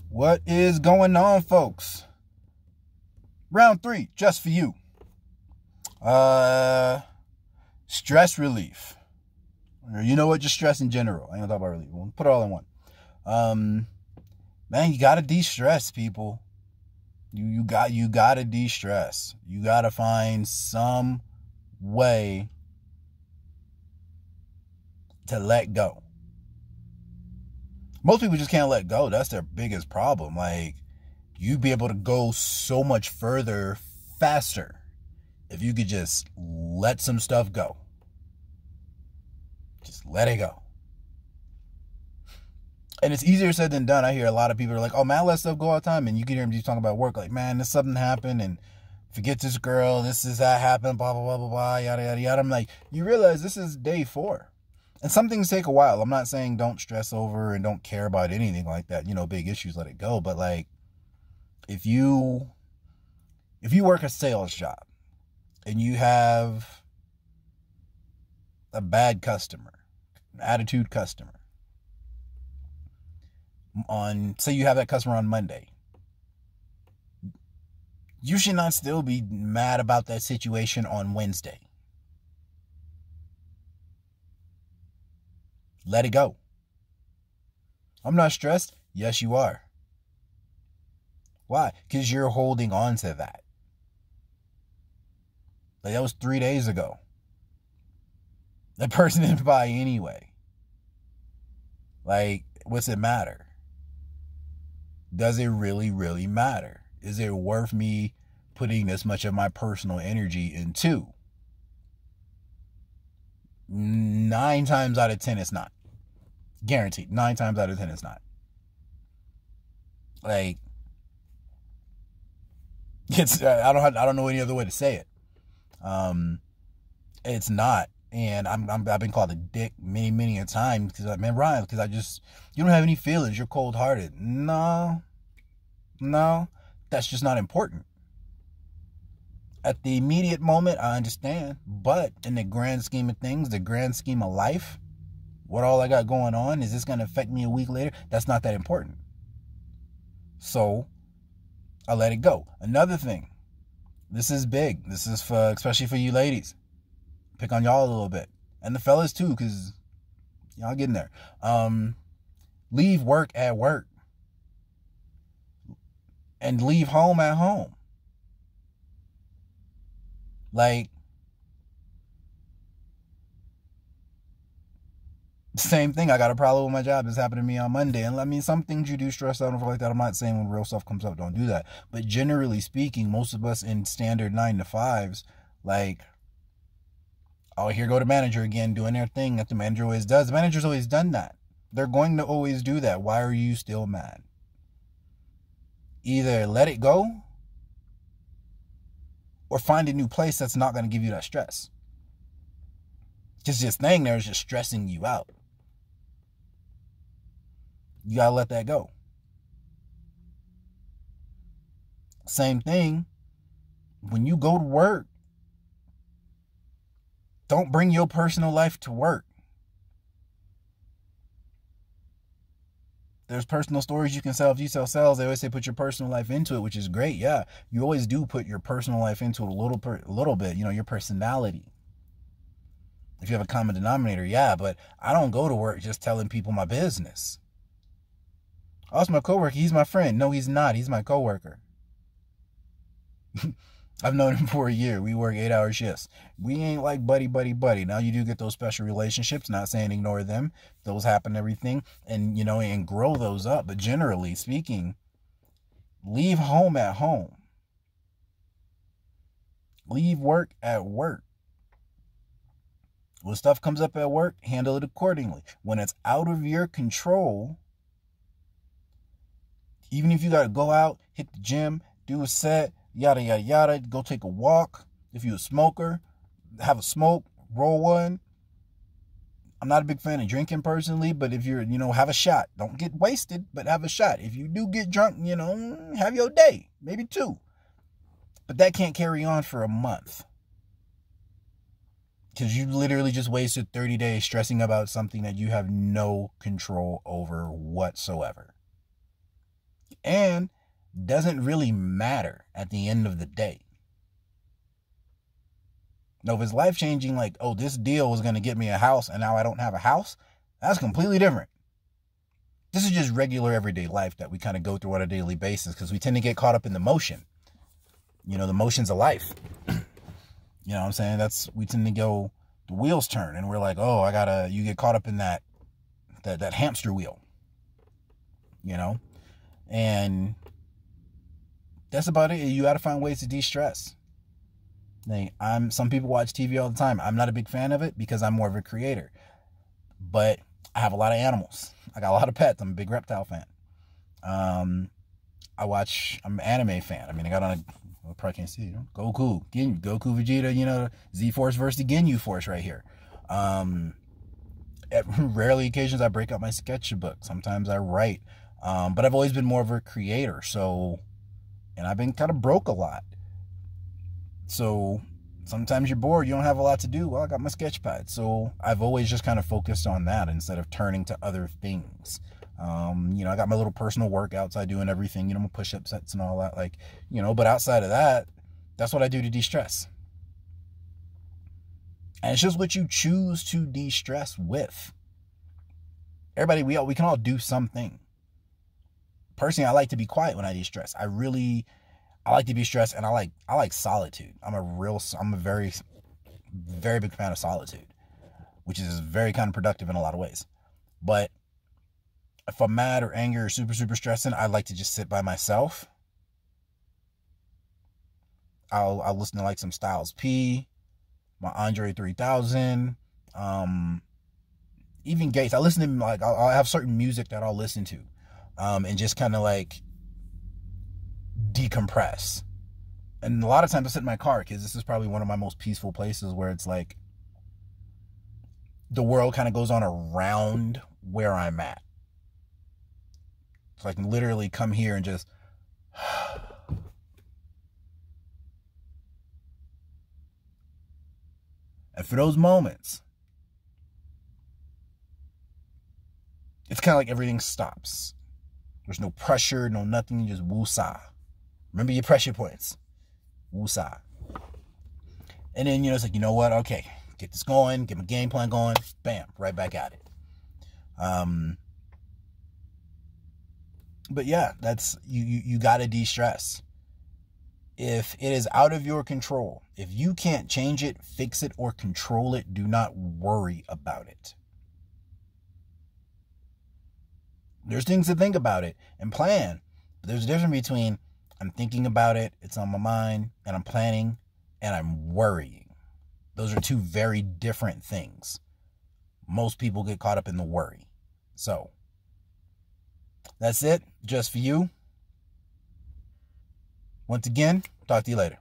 What is going on, folks? Round 3, just for you. Stress relief. Or you know what? Just stress in general. I ain't gonna talk about relief. We'll put it all in one. Man, you gotta de-stress, people. You gotta de-stress. You gotta find some way to let go. Most people just can't let go. That's their biggest problem. Like, you'd be able to go so much further faster if you could just let some stuff go. Just let it go. And it's easier said than done. I hear a lot of people are like, oh, man, I let stuff go all the time. And you can hear them just talking about work. Like, man, this something happened. And forget this girl. This is that happened. Blah, blah, blah, blah, blah. Yada, yada, yada. I'm like, you realize this is day 4. And some things take a while. I'm not saying don't stress over and don't care about anything like that. You know, big issues, let it go. But like, if you work a sales job and you have a bad customer, an attitude customer, say you have that customer on Monday, you should not still be mad about that situation on Wednesday. Let it go. I'm not stressed. Yes, you are. Why? Because you're holding on to that. Like, that was 3 days ago. That person didn't buy anyway. Like, what's it matter? Does it really, really matter? Is it worth me putting this much of my personal energy into? 9 times out of 10, it's not. Guaranteed. 9 times out of 10, it's not. Like, it's I don't know any other way to say it. It's not. And I've been called a dick many a times because man, Ryan, because you don't have any feelings. You're cold-hearted. No, that's just not important. At the immediate moment, I understand, but in the grand scheme of things, the grand scheme of life, what all I got going on, is this going to affect me a week later? That's not that important. So I let it go. Another thing, this is big. This is for, especially for you ladies. Pick on y'all a little bit. And the fellas too, because y'all getting there. Leave work at work. And leave home at home. Like, same thing. I got a problem with my job. This happened to me on Monday. And I mean, some things you do stress out and stuff like that. I'm not saying when real stuff comes up, don't do that. But generally speaking, most of us in standard 9 to 5s, like, oh, here go the manager again doing their thing that the manager always does. The manager's always done that. They're going to always do that. Why are you still mad? Either let it go or find a new place that's not going to give you that stress. Just this thing there is just stressing you out. You got to let that go. Same thing. When you go to work, don't bring your personal life to work. There's personal stories you can sell. If you sell sales, they always say put your personal life into it, which is great. Yeah, you always do put your personal life into it a little bit, you know, your personality. If you have a common denominator, yeah, but I don't go to work just telling people my business. Also, my coworker, he's my friend. No, he's not. He's my coworker. I've known him for a year. We work 8-hour shifts. We ain't like buddy. Now, you do get those special relationships. Not saying ignore them. Those happen, everything. And, you know, and grow those up. But generally speaking, leave home at home. Leave work at work. When stuff comes up at work, handle it accordingly. When it's out of your control, even if you got to go out, hit the gym, do a set, yada, yada, yada, go take a walk. If you're a smoker, have a smoke, roll one. I'm not a big fan of drinking personally, but if you're, have a shot. Don't get wasted, but have a shot. If you do get drunk, have your day, maybe 2. But that can't carry on for a month. Because you literally just wasted 30 days stressing about something that you have no control over whatsoever. and doesn't really matter at the end of the day. Now, if it's life-changing, like, oh, this deal was going to get me a house and now I don't have a house, that's completely different. This is just regular everyday life that we kind of go through on a daily basis because we tend to get caught up in the motion. You know, the motions of life. You know what I'm saying? We tend to go, the wheels turn and we're like, oh, you get caught up in that hamster wheel. You know? And that's about it. You got to find ways to de-stress. Some people watch TV all the time. I'm not a big fan of it because I'm more of a creator. But I have a lot of animals. I got a lot of pets. I'm a big reptile fan. I'm an anime fan. I mean, I got on I probably can't see it. Goku, Vegeta, Z-Force versus the Ginyu Force right here. At rarely occasions I break out my sketchbook. Sometimes I write. But I've always been more of a creator. And I've been kind of broke a lot. So sometimes you're bored, you don't have a lot to do. Well, I got my sketch pad. So I've always just kind of focused on that instead of turning to other things. I got my little personal workouts I do and everything, my push-up sets and all that, but outside of that, that's what I do to de-stress. And it's just what you choose to de-stress with. Everybody, we can all do something. Personally, I like to be quiet when I de-stress. I like to be stressed, and I like solitude. I'm a very, very big fan of solitude, which is very counterproductive in a lot of ways. But if I'm mad or angry or super, super stressing, I like to just sit by myself. I'll listen to some Styles P, my Andre 3000, even Gates. I listen to I'll have certain music that I'll listen to, and just kind of decompress. And a lot of times I sit in my car because this is probably one of my most peaceful places where it's the world kind of goes on around where I'm at. So I can literally come here and just and for those moments, it's kind of like everything stops. There's no pressure, no nothing, just woosah. Remember your pressure points. Woosah. And then, it's you know what? Okay, get this going, get my game plan going. Bam, right back at it. But yeah, that's, you got to de-stress. If it is out of your control, if you can't change it, fix it, or control it, do not worry about it. There's things to think about it and plan. But there's a difference between I'm thinking about it, it's on my mind, and I'm planning, and I'm worrying. Those are two very different things. Most people get caught up in the worry. So, that's it. Just for you. Once again, talk to you later.